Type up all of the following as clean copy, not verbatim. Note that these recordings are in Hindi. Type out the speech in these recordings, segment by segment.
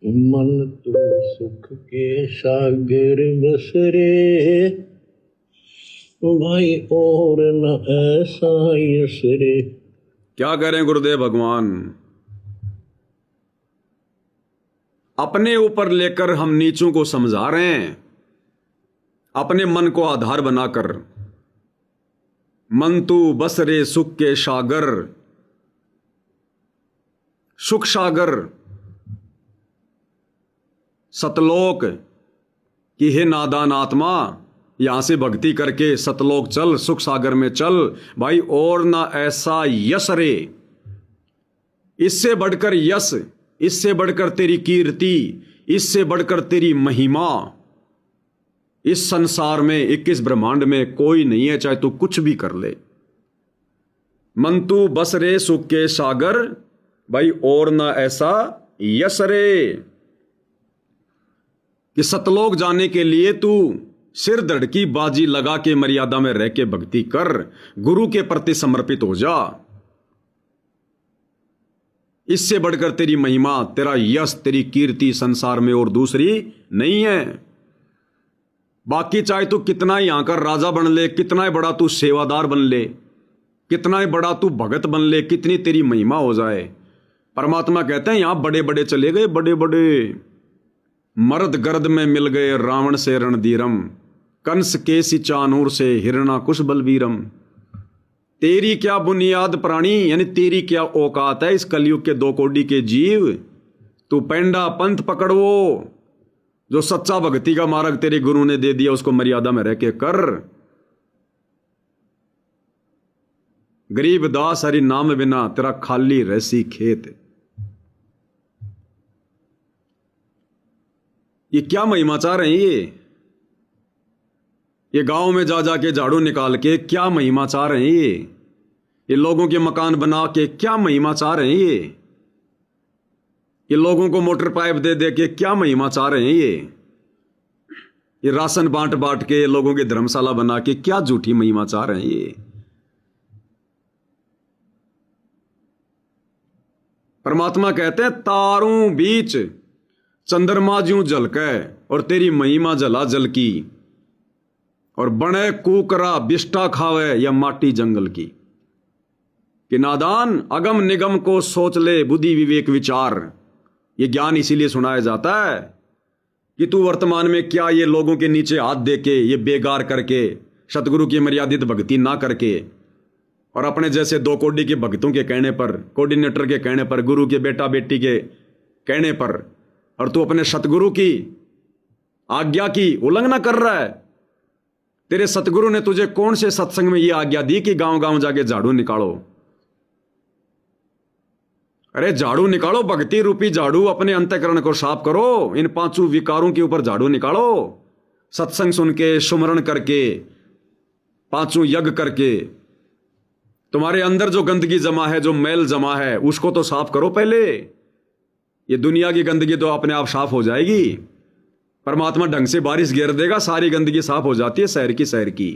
मन तो सुख के सागर बस रे भाई, और न ऐसा यस रे। क्या करें गुरुदेव भगवान, अपने ऊपर लेकर हम नीचों को समझा रहे हैं, अपने मन को आधार बनाकर। मन तू बस रे सुख के सागर, सुख सागर सतलोक कि हे नादान आत्मा, यहां से भक्ति करके सतलोक चल, सुख सागर में चल भाई, और ना ऐसा यश रे। इससे बढ़कर यश, इससे बढ़कर तेरी कीर्ति, इससे बढ़कर तेरी महिमा इस संसार में 21 ब्रह्मांड में कोई नहीं है, चाहे तू कुछ भी कर ले। मन तू बस रे सुख के सागर भाई, और ना ऐसा यश रे। कि सतलोक जाने के लिए तू सिर धड़ की बाजी लगा के मर्यादा में रह के भक्ति कर, गुरु के प्रति समर्पित हो जा। इससे बढ़कर तेरी महिमा, तेरा यश, तेरी कीर्ति संसार में और दूसरी नहीं है। बाकी चाहे तू कितना ही यहां का राजा बन ले, कितना ही बड़ा तू सेवादार बन ले, कितना ही बड़ा तू भगत बन ले, कितनी तेरी महिमा हो जाए, परमात्मा कहते हैं यहां बड़े बड़े चले गए, बड़े बड़े मर्द गर्द में मिल गए, रावण से रणधीरम, कंस के सी चानूर से हिरणा कुश बलवीरम। तेरी क्या बुनियाद प्राणी, यानी तेरी क्या औकात है इस कलयुग के 2 कोटि के जीव। तू पेंडा पंथ पकड़वो, जो सच्चा भक्ति का मार्ग तेरे गुरु ने दे दिया उसको मर्यादा में रह के कर। गरीब दास हरि नाम बिना तेरा खाली रहसी खेत। ये क्या महिमा चाह रहे हैं, ये गांव में जा जाके झाड़ू निकाल के क्या महिमा चाह रहे हैं, ये लोगों के मकान बना के क्या महिमा चाह रहे हैं, ये लोगों को मोटर पाइप दे दे के क्या महिमा चाह रहे हैं, ये राशन बांट बांट के लोगों की धर्मशाला बना के क्या झूठी महिमा चाह रहे हैं ये। परमात्मा कहते हैं तारों बीच चंद्रमा ज्यों झलके और तेरी महिमा जला जल की, और बने कुकरा बिष्टा खावे या माटी जंगल की। कि नादान अगम निगम को सोच ले, बुद्धि विवेक विचार। ये ज्ञान इसीलिए सुनाया जाता है कि तू वर्तमान में क्या ये लोगों के नीचे हाथ दे के, ये बेगार करके, सतगुरु की मर्यादित भक्ति ना करके, और अपने जैसे 2 कोटि के भक्तों के कहने पर, कोऑर्डिनेटर के कहने पर, गुरु के बेटा बेटी के कहने पर, और तू अपने सतगुरु की आज्ञा की उल्लंघना कर रहा है। तेरे सतगुरु ने तुझे कौन से सत्संग में यह आज्ञा दी कि गांव गांव जाके झाड़ू निकालो? अरे झाड़ू निकालो, भक्ति रूपी झाड़ू, अपने अंतःकरण को साफ करो, इन 5 विकारों के ऊपर झाड़ू निकालो। सत्संग सुन के, सुमरण करके, 5 यज्ञ करके, तुम्हारे अंदर जो गंदगी जमा है, जो मैल जमा है, उसको तो साफ करो पहले। ये दुनिया की गंदगी तो अपने आप साफ हो जाएगी। परमात्मा ढंग से बारिश गिर देगा, सारी गंदगी साफ हो जाती है, शहर की शहर की।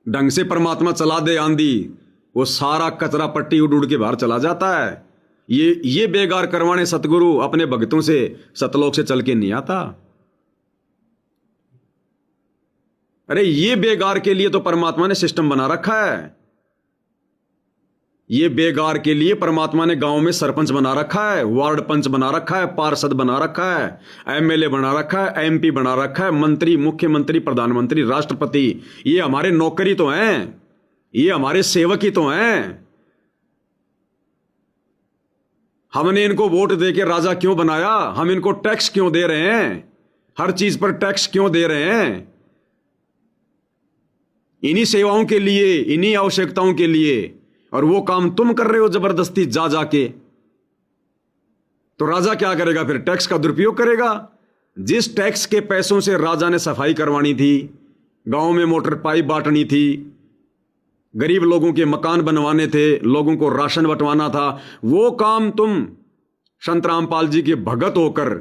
ढंग से परमात्मा चला दे आंधी, वो सारा कचरा पट्टी उड़ उड़ के बाहर चला जाता है। ये बेगार करवाने सतगुरु अपने भक्तों से सतलोक से चल के नहीं आता। अरे ये बेगार के लिए तो परमात्मा ने सिस्टम बना रखा है। ये बेगार के लिए परमात्मा ने गांव में सरपंच बना रखा है, वार्ड पंच बना रखा है, पार्षद बना रखा है, एमएलए बना रखा है, एमपी बना रखा है, मंत्री, मुख्यमंत्री, प्रधानमंत्री, राष्ट्रपति। ये हमारे नौकरी तो हैं, ये हमारे सेवक ही तो हैं। हमने इनको वोट देके राजा क्यों बनाया? हम इनको टैक्स क्यों दे रहे हैं? हर चीज पर टैक्स क्यों दे रहे हैं? इन्हीं सेवाओं के लिए, इन्हीं आवश्यकताओं के लिए। और वो काम तुम कर रहे हो जबरदस्ती जा जाके। तो राजा क्या करेगा फिर? टैक्स का दुरुपयोग करेगा। जिस टैक्स के पैसों से राजा ने सफाई करवानी थी, गांव में मोटर पाइप बांटनी थी, गरीब लोगों के मकान बनवाने थे, लोगों को राशन बंटवाना था, वो काम तुम संत रामपाल जी के भगत होकर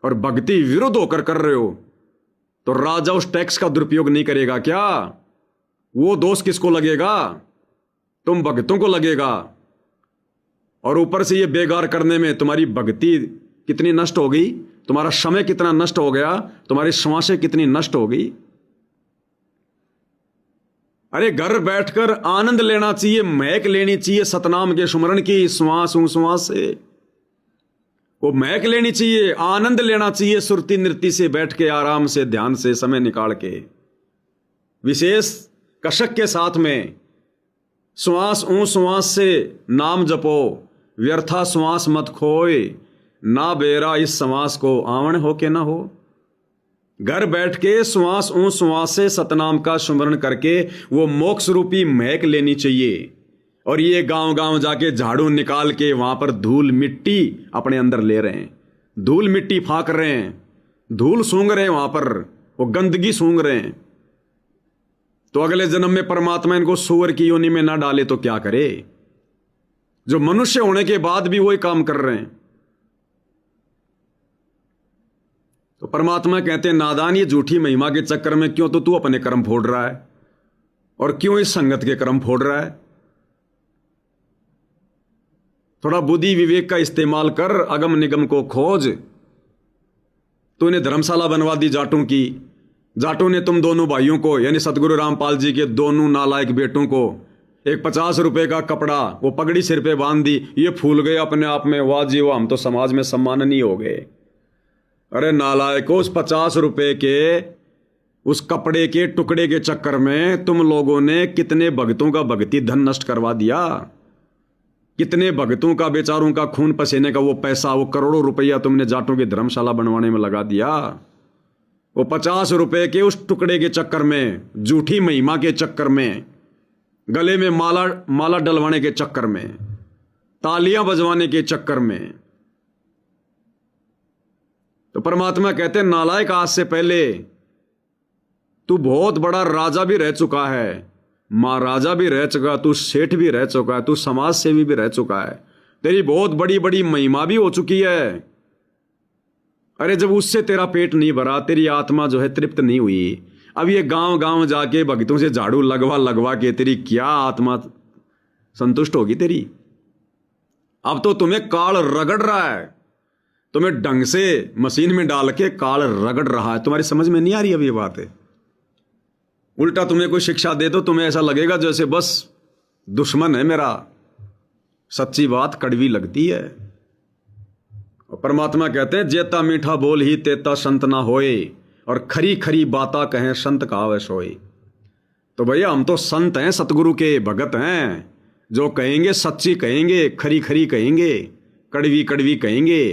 और भक्ति विरुद्ध होकर कर रहे हो। तो राजा उस टैक्स का दुरुपयोग नहीं करेगा क्या? वो दोष किसको लगेगा? तुम भक्तों को लगेगा। और ऊपर से ये बेगार करने में तुम्हारी भक्ति कितनी नष्ट हो गई, तुम्हारा समय कितना नष्ट हो गया, तुम्हारी श्वासें कितनी नष्ट हो गई। अरे घर बैठकर आनंद लेना चाहिए, महक लेनी चाहिए सतनाम के सुमरण की, श्वास श्वास से वो महक लेनी चाहिए, आनंद लेना चाहिए सुरती नृत्य से, बैठ के आराम से ध्यान से समय निकाल के, विशेष कशक के साथ में श्वास श्वास से नाम जपो, व्यर्था श्वास मत खोए, ना बेरा इस श्वास को आवण हो के ना हो। घर बैठ के श्वास श्वास से सतनाम का स्मरण करके वो मोक्ष रूपी महक लेनी चाहिए। और ये गांव गांव जाके झाड़ू निकाल के वहां पर धूल मिट्टी अपने अंदर ले रहे हैं, धूल मिट्टी फाक रहे हैं, धूल सूंघ रहे हैं, वहां पर वो गंदगी सूंघ रहे हैं। तो अगले जन्म में परमात्मा इनको सूअर की योनि में ना डाले तो क्या करे, जो मनुष्य होने के बाद भी वही काम कर रहे हैं। तो परमात्मा कहते हैं नादान, ये झूठी महिमा के चक्कर में क्यों तो तू अपने कर्म फोड़ रहा है, और क्यों इस संगत के कर्म फोड़ रहा है। थोड़ा बुद्धि विवेक का इस्तेमाल कर, अगम निगम को खोज। तूने धर्मशाला बनवा दी जाटों की, जाटों ने तुम दोनों भाइयों को यानी सतगुरु रामपाल जी के दोनों नालायक बेटों को एक 50 रुपए का कपड़ा, वो पगड़ी सिर पे बांध दी, ये फूल गए अपने आप में, वाह जी वाह, हम तो समाज में सम्माननीय हो गए। अरे नालायकों, उस 50 रुपए के उस कपड़े के टुकड़े के चक्कर में तुम लोगों ने कितने भक्तों का भक्ति धन नष्ट करवा दिया, कितने भक्तों का बेचारों का खून पसीने का वो पैसा, वो करोड़ों रुपया तुमने जाटों की धर्मशाला बनवाने में लगा दिया। वो 50 रुपए के उस टुकड़े के चक्कर में, झूठी महिमा के चक्कर में, गले में माला डलवाने के चक्कर में, तालियां बजवाने के चक्कर में। तो परमात्मा कहते हैं नालायक, आज से पहले तू बहुत बड़ा राजा भी रह चुका है, महाराजा भी रह चुका, तू सेठ भी रह चुका है, तू समाज सेवी भी रह चुका है, तेरी बहुत बड़ी बड़ी महिमा भी हो चुकी है। अरे जब उससे तेरा पेट नहीं भरा, तेरी आत्मा जो है तृप्त नहीं हुई, अब ये गांव गांव जाके भक्तों से झाड़ू लगवा के तेरी क्या आत्मा संतुष्ट होगी तेरी। अब तो तुम्हें काल रगड़ रहा है, तुम्हें ढंग से मशीन में डाल के काल रगड़ रहा है। तुम्हारी समझ में नहीं आ रही अब ये बात है। उल्टा तुम्हें कोई शिक्षा दे दो, तुम्हें ऐसा लगेगा जैसे बस दुश्मन है मेरा। सच्ची बात कड़वी लगती है। और परमात्मा कहते हैं जेता मीठा बोल ही तेता संत ना होए, और खरी खरी बाता कहें संत कहावे सोए। तो भैया हम तो संत हैं, सतगुरु के भगत हैं, जो कहेंगे सच्ची कहेंगे, खरी खरी कहेंगे, कड़वी कड़वी कहेंगे।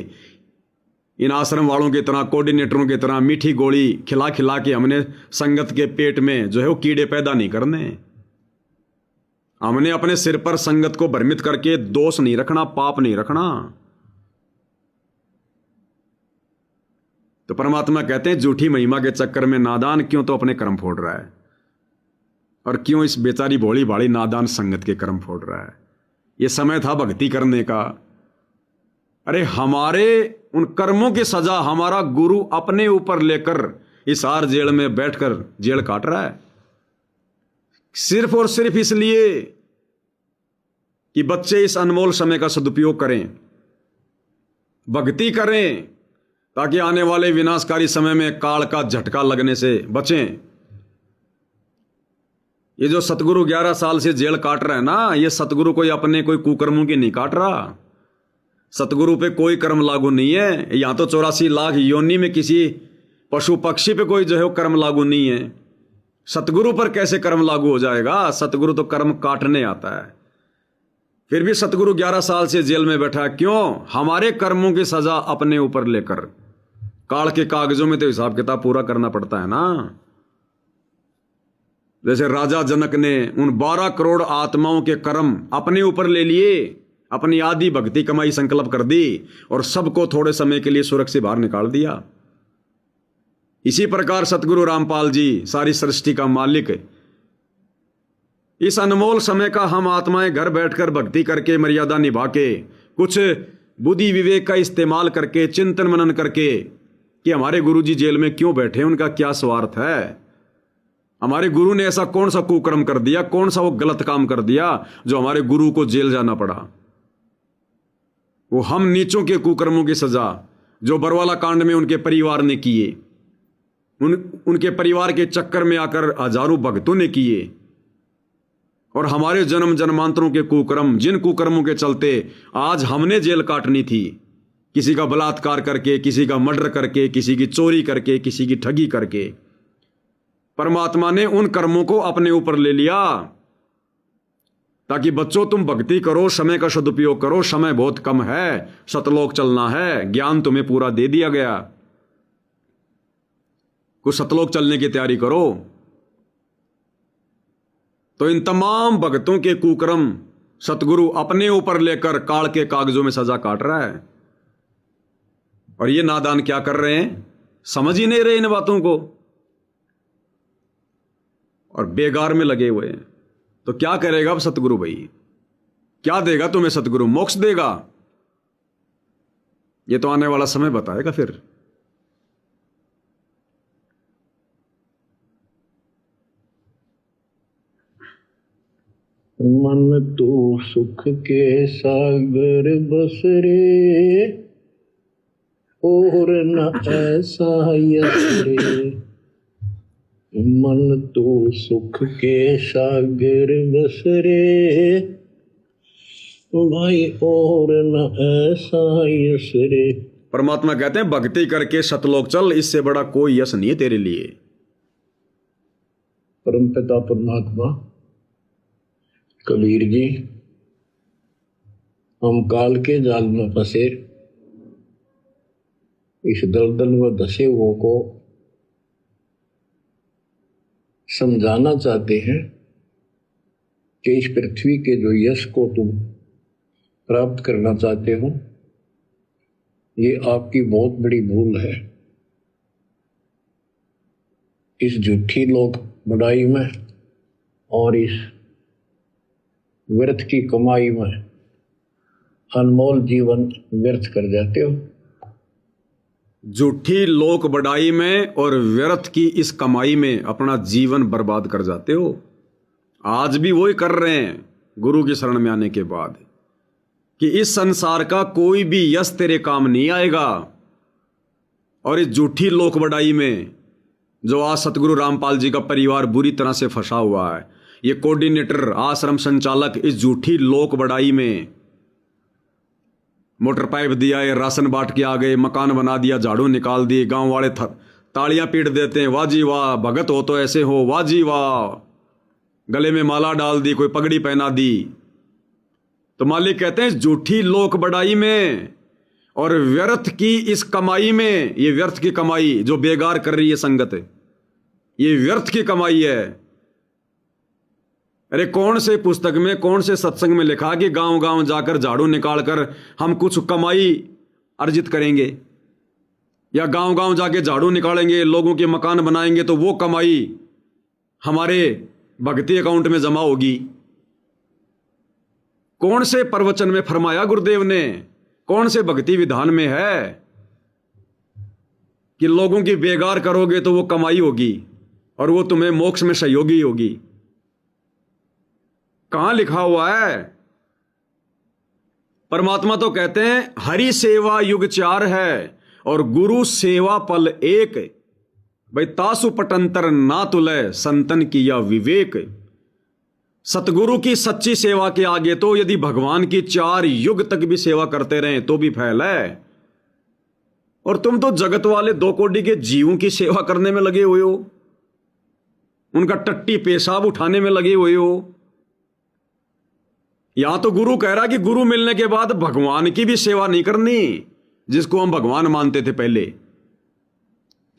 इन आश्रम वालों की तरह, कोऑर्डिनेटरों की तरह मीठी गोली खिला खिला के हमने संगत के पेट में जो है वो कीड़े पैदा नहीं करने। हमने अपने सिर पर संगत को भ्रमित करके दोष नहीं रखना, पाप नहीं रखना। तो परमात्मा कहते हैं झूठी महिमा के चक्कर में नादान, क्यों तो अपने कर्म फोड़ रहा है, और क्यों इस बेचारी भोली भाली नादान संगत के कर्म फोड़ रहा है। यह समय था भक्ति करने का। अरे हमारे उन कर्मों की सजा हमारा गुरु अपने ऊपर लेकर इस आर जेल में बैठकर जेल काट रहा है, सिर्फ और सिर्फ इसलिए कि बच्चे इस अनमोल समय का सदुपयोग करें, भक्ति करें, ताकि आने वाले विनाशकारी समय में काल का झटका लगने से बचें। ये जो सतगुरु 11 साल से जेल काट रहा है ना, ये सतगुरु कोई अपने कोई कुकर्मों की नहीं काट रहा। सतगुरु पे कोई कर्म लागू नहीं है। यहां तो 84 लाख योनि में किसी पशु पक्षी पे कोई जो है वो कर्म लागू नहीं है। सतगुरु पर कैसे कर्म लागू हो जाएगा? सतगुरु तो कर्म काटने आता है। फिर भी सतगुरु 11 साल से जेल में बैठा है, क्यों? हमारे कर्मों की सजा अपने ऊपर लेकर। काल के कागजों में तो हिसाब किताब पूरा करना पड़ता है ना। जैसे राजा जनक ने उन 12 करोड़ आत्माओं के कर्म अपने ऊपर ले लिए, अपनी आदि भक्ति कमाई संकल्प कर दी और सबको थोड़े समय के लिए स्वर्ग से बाहर निकाल दिया। इसी प्रकार सतगुरु रामपाल जी सारी सृष्टि का मालिक, इस अनमोल समय का हम आत्माएं घर बैठकर भक्ति करके, मर्यादा निभा के, कुछ बुद्धि विवेक का इस्तेमाल करके, चिंतन मनन करके कि हमारे गुरु जी जेल में क्यों बैठे, उनका क्या स्वार्थ है, हमारे गुरु ने ऐसा कौन सा कुकर्म कर दिया, कौन सा वो गलत काम कर दिया जो हमारे गुरु को जेल जाना पड़ा। वो हम नीचों के कुकर्मों की सजा जो बरवाला कांड में उनके परिवार ने किए, उनके परिवार के चक्कर में आकर हजारों भक्तों ने किए, और हमारे जन्म जन्मांतरों के कुकर्म, जिन कुकर्मों के चलते आज हमने जेल काटनी थी, किसी का बलात्कार करके, किसी का मर्डर करके, किसी की चोरी करके, किसी की ठगी करके, परमात्मा ने उन कर्मों को अपने ऊपर ले लिया ताकि बच्चों तुम भक्ति करो, समय का सदुपयोग करो, समय बहुत कम है, सतलोक चलना है, ज्ञान तुम्हें पूरा दे दिया गया, कुछ सतलोक चलने की तैयारी करो। तो इन तमाम भक्तों के कुकर्म सतगुरु अपने ऊपर लेकर काल के कागजों में सजा काट रहा है, और ये नादान क्या कर रहे हैं, समझ ही नहीं रहे इन बातों को, और बेगार में लगे हुए हैं। तो क्या करेगा अब सतगुरु भाई, क्या देगा तुम्हें सतगुरु, मोक्ष देगा? ये तो आने वाला समय बताएगा। फिर मन तू सुख के सागर बस रे, और न ऐसा यस रे। मन तू सुख के सागर बस रे, भाई और न ऐसा यस रे। परमात्मा कहते हैं भक्ति करके सतलोक चल, इससे बड़ा कोई यश नहीं है तेरे लिए। परमपिता परमात्मा कबीर जी, हम काल के जाल में फंसे, इस दलदल में धसे हुओं को समझाना चाहते हैं कि इस पृथ्वी के जो यश को तुम प्राप्त करना चाहते हो, ये आपकी बहुत बड़ी भूल है। इस झूठी लोक बढ़ाई में और इस व्यर्थ की कमाई में अनमोल जीवन व्यर्थ कर जाते हो। झूठी लोक बढ़ाई में और व्यर्थ की इस कमाई में अपना जीवन बर्बाद कर जाते हो। आज भी वही कर रहे हैं गुरु की शरण में आने के बाद, कि इस संसार का कोई भी यश तेरे काम नहीं आएगा। और इस झूठी लोक बढ़ाई में जो आज सतगुरु रामपाल जी का परिवार बुरी तरह से फंसा हुआ है, ये कोऑर्डिनेटर, आश्रम संचालक, इस झूठी लोक बढ़ाई में मोटर पाइप दिया है, राशन बांट के आ गए, मकान बना दिया, झाड़ू निकाल दिए, गांव वाले तालियां पीट देते हैं, वाह जी वाह, भगत हो तो ऐसे हो, वाह जी वाह, गले में माला डाल दी, कोई पगड़ी पहना दी। तो मालिक कहते हैं इस झूठी लोक बढ़ाई में और व्यर्थ की इस कमाई में, ये व्यर्थ की कमाई जो बेगार कर रही है संगत, ये व्यर्थ की कमाई है। अरे कौन से पुस्तक में, कौन से सत्संग में लिखा कि गांव गांव जाकर झाड़ू निकालकर हम कुछ कमाई अर्जित करेंगे, या गांव गांव जाके झाड़ू निकालेंगे, लोगों के मकान बनाएंगे तो वो कमाई हमारे भक्ति अकाउंट में जमा होगी? कौन से प्रवचन में फरमाया गुरुदेव ने, कौन से भक्ति विधान में है कि लोगों की बेगार करोगे तो वो कमाई होगी और वो तुम्हें मोक्ष में सहयोगी होगी? कहां लिखा हुआ है? परमात्मा तो कहते हैं हरि सेवा युग 4 है और गुरु सेवा पल 1। भाई तासु पटंतर ना तुलय संतन किया विवेक। सतगुरु की सच्ची सेवा के आगे तो यदि भगवान की 4 युग तक भी सेवा करते रहे तो भी फैल है। और तुम तो जगत वाले 2 कोटि के जीवों की सेवा करने में लगे हुए हो, उनका टट्टी पेशाब उठाने में लगे हुए हो। यहां तो गुरु कह रहा कि गुरु मिलने के बाद भगवान की भी सेवा नहीं करनी, जिसको हम भगवान मानते थे पहले,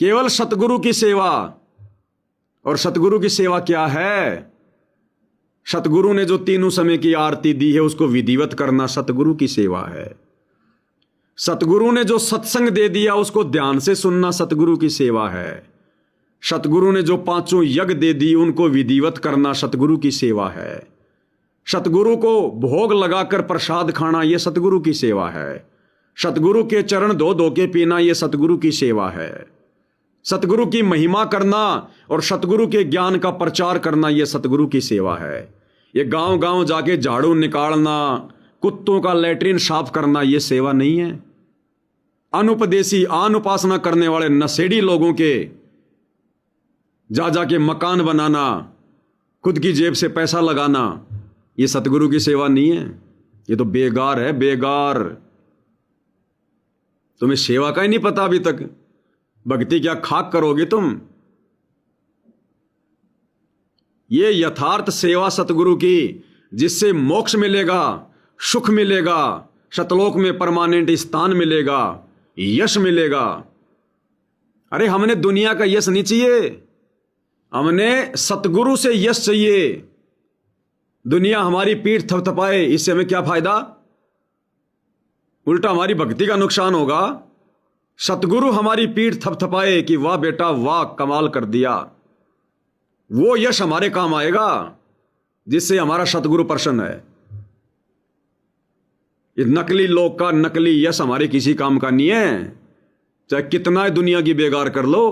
केवल सतगुरु की सेवा। और सतगुरु की सेवा क्या है? सतगुरु ने जो तीनों समय की आरती दी है उसको विधिवत करना सतगुरु की सेवा है। सतगुरु ने जो सत्संग दे दिया उसको ध्यान से सुनना सतगुरु की सेवा है। सतगुरु ने जो 5 यज्ञ दे दी उनको विधिवत करना सतगुरु की सेवा है। सतगुरु को भोग लगाकर प्रसाद खाना यह सतगुरु की सेवा है। सतगुरु के चरण धो धो के पीना यह सतगुरु की सेवा है। सतगुरु की महिमा करना और सतगुरु के ज्ञान का प्रचार करना यह सतगुरु की सेवा है। ये गांव गांव जाके झाड़ू निकालना, कुत्तों का लैट्रिन साफ करना ये सेवा नहीं है। अनुपदेशी आन उपासना करने वाले नशेड़ी लोगों के जा जाके मकान बनाना, खुद की जेब से पैसा लगाना, ये सतगुरु की सेवा नहीं है। ये तो बेगार है, बेगार। तुम्हें सेवा का ही नहीं पता अभी तक। भक्ति क्या खाक करोगे तुम? ये यथार्थ सेवा सतगुरु की, जिससे मोक्ष मिलेगा, सुख मिलेगा, शतलोक में परमानेंट स्थान मिलेगा, यश मिलेगा। अरे हमने दुनिया का यश नहीं चाहिए, हमने सतगुरु से यश चाहिए। दुनिया हमारी पीठ थपथपाए, इससे हमें क्या फायदा? उल्टा हमारी भक्ति का नुकसान होगा। सतगुरु हमारी पीठ थपथपाए कि वाह बेटा वाह, कमाल कर दिया, वो यश हमारे काम आएगा, जिससे हमारा सतगुरु प्रसन्न है। इस नकली लोक का नकली यश हमारे किसी काम का नहीं है, चाहे कितना दुनिया की बेगार कर लो।